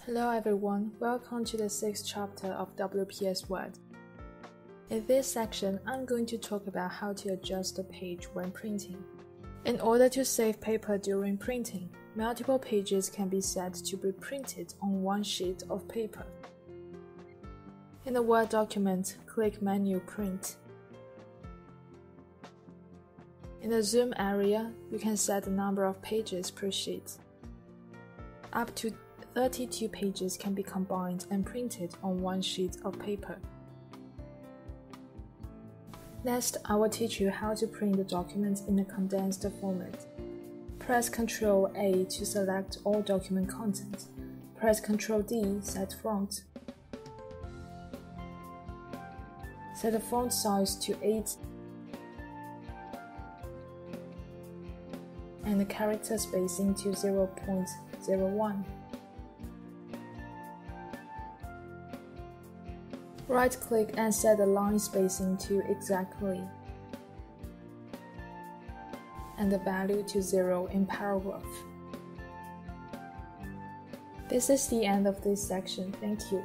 Hello everyone, welcome to the 6th chapter of WPS Word. In this section, I'm going to talk about how to adjust the page when printing. In order to save paper during printing, multiple pages can be set to be printed on one sheet of paper. In the Word document, click Menu Print. In the Zoom area, you can set the number of pages per sheet. Up to 32 pages can be combined and printed on one sheet of paper. Next, I will teach you how to print the document in a condensed format. Press Ctrl A to select all document content. Press Ctrl D, set font. Set the font size to 8 and the character spacing to 0.01. Right-click and set the line spacing to exactly and the value to 0 in paragraph. This is the end of this section. Thank you.